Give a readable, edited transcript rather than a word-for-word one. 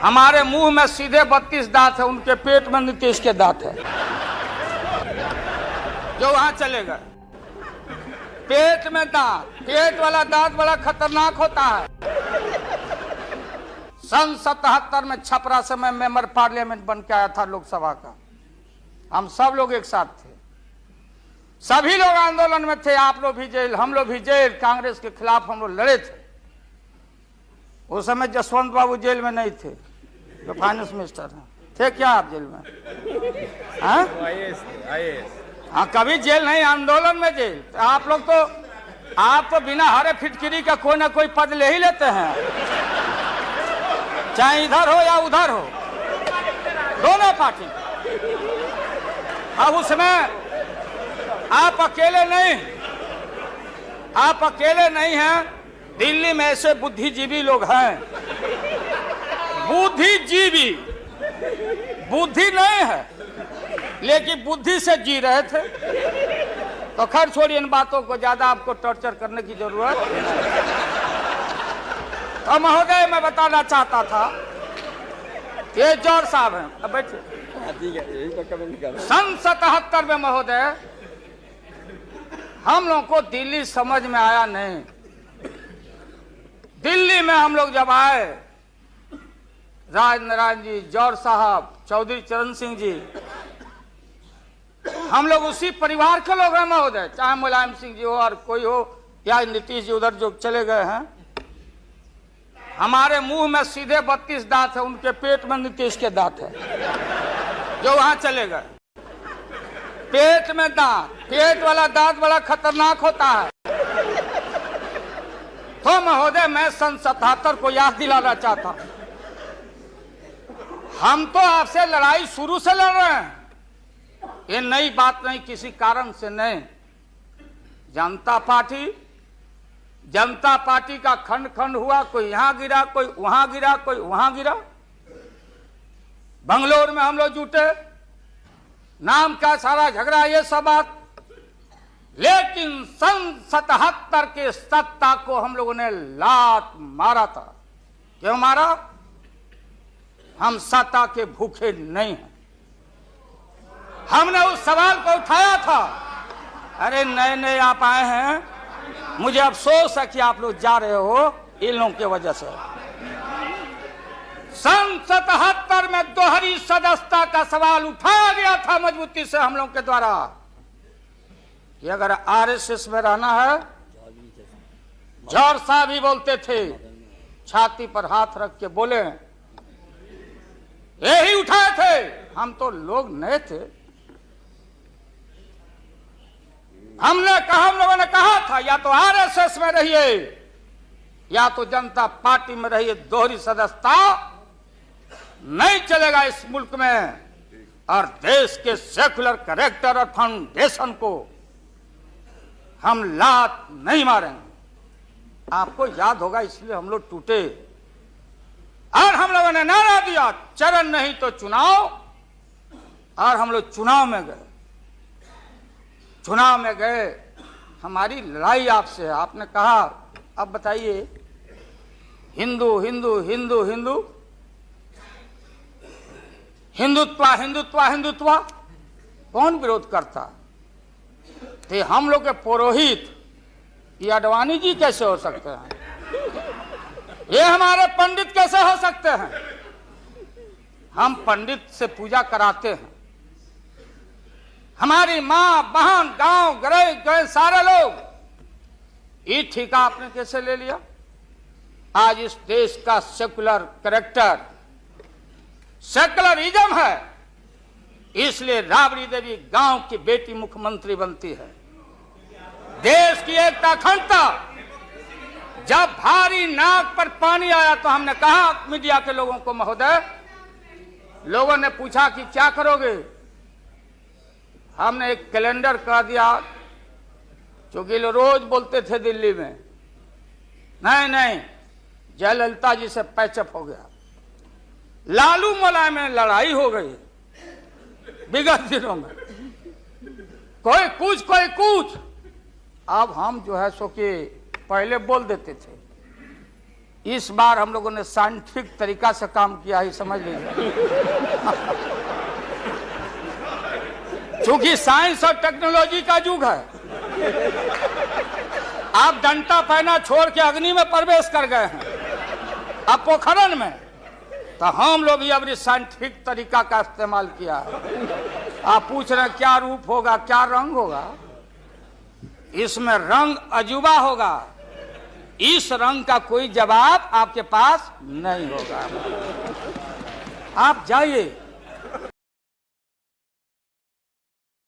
हमारे मुंह में सीधे 32 दांत है, उनके पेट में नीतीश के दांत है जो वहां चले गए। पेट में दांत, पेट वाला दांत बड़ा खतरनाक होता है। सन 77 में छपरा से मैं मेंबर पार्लियामेंट बन के आया था लोकसभा का। हम सब लोग एक साथ थे, सभी लोग आंदोलन में थे। आप लोग भी जेल, हम लोग भी जेल। कांग्रेस के खिलाफ हम लोग लड़े थे। उस समय जसवंत बाबू जेल में नहीं थे, जो फाइनेंस मिनिस्टर हैं। थे क्या आप जेल में? हाँ, हाँ, कभी जेल नहीं, आंदोलन में जेल। तो आप लोग तो, आप तो बिना हरे फिटकिरी का कोई ना कोई पद ले ही लेते हैं, चाहे इधर हो या उधर हो, दोनों पार्टी। अब उसमें आप अकेले नहीं, आप अकेले नहीं हैं। दिल्ली में ऐसे बुद्धिजीवी लोग हैं, बुद्धिजीवी, बुद्धि नहीं है लेकिन बुद्धि से जी रहे थे। तो खैर छोड़िए इन बातों को, ज्यादा आपको टॉर्चर करने की जरूरत नहीं। तो महोदय मैं बताना चाहता था, ये जौहर साहब हैं, अब बैठिए। सन 77 में महोदय हम लोग को दिल्ली समझ में आया नहीं। दिल्ली में हम लोग जब आए, राज नारायण जी, जौहर साहब, चौधरी चरण सिंह जी, हम लोग उसी परिवार के लोग हैं महोदय, चाहे मुलायम सिंह जी हो और कोई हो, या नीतीश जी उधर जो चले गए हैं। हमारे मुंह में सीधे 32 दांत है, उनके पेट में नीतीश के दांत है जो वहां चले गए। पेट में दांत, पेट वाला दांत बड़ा खतरनाक होता है। तो महोदय मैं सन 77 को याद दिलाना चाहता हूं, हम तो आपसे लड़ाई शुरू से लड़ रहे हैं। ये नई बात नहीं, किसी कारण से नहीं। जनता पार्टी का खंड खंड हुआ, कोई यहां गिरा, कोई वहां गिरा, कोई वहां गिरा। बंगलोर में हम लोग जुटे, नाम का सारा झगड़ा, ये सब बात। लेकिन सन 77 के सत्ता को हम लोगों ने लात मारा था। क्यों मारा? हम सत्ता के भूखे नहीं हैं। हमने उस सवाल को उठाया था। अरे नए नए आप आए हैं, मुझे अफसोस है कि आप लोग जा रहे हो इन लोगों की वजह से। सन 77 में दोहरी सदस्यता का सवाल उठाया गया था मजबूती से हम लोग के द्वारा कि अगर आरएसएस में रहना है। जौहर साहब भी बोलते थे, छाती पर हाथ रख के बोले, यही उठाए थे। हम तो लोग नए थे, हम लोगों ने कहा था या तो आरएसएस में रहिए या तो जनता पार्टी में रहिए। दोहरी सदस्यता नहीं चलेगा इस मुल्क में, और देश के सेकुलर कैरेक्टर और फाउंडेशन को हम लात नहीं मारेंगे। आपको याद होगा, इसलिए हम लोग टूटे और हम लोगों ने नारा दिया, चरण नहीं तो चुनाव। और हम लोग चुनाव में गए। चुनाव में गए, हमारी लड़ाई आपसे है। आपने कहा अब बताइए, हिंदू हिंदू हिंदू हिंदू, हिंदुत्व हिंदुत्व हिंदुत्व, कौन विरोध करता? थे हम लोग के पुरोहित, ये अडवाणी जी कैसे हो सकते हैं? ये हमारे पंडित कैसे हो सकते हैं? हम पंडित से पूजा कराते हैं। हमारी मां बहन गांव गए सारे लोग, ये ठेका आपने कैसे ले लिया? आज इस देश का सेकुलर कैरेक्टर, सेकुलरिज्म है, इसलिए राबड़ी देवी गांव की बेटी मुख्यमंत्री बनती है। देश की एकता अखंडता। जब भारी नाक पर पानी आया तो हमने कहा मीडिया के लोगों को, महोदय, लोगों ने पूछा कि क्या करोगे? हमने एक कैलेंडर कह दिया, क्योंकि लोग रोज बोलते थे दिल्ली में, नहीं जयललिता जी से पैचअप हो गया, लालू मुलायम में लड़ाई हो गई विगत दिनों में, कोई कुछ। अब हम जो है सो कि पहले बोल देते थे, इस बार हम लोगों ने साइंटिफिक तरीका से काम किया है, समझ लीजिए। क्योंकि साइंस और टेक्नोलॉजी का युग है। आप डंडा पहना छोड़ के अग्नि में प्रवेश कर गए हैं, अब पोखरन में, तो हम लोग अब साइंटिफिक तरीका का इस्तेमाल किया है। आप पूछ रहे हैं क्या रूप होगा, क्या रंग होगा? इसमें रंग अजूबा होगा, इस रंग का कोई जवाब आपके पास नहीं होगा। आप जाइए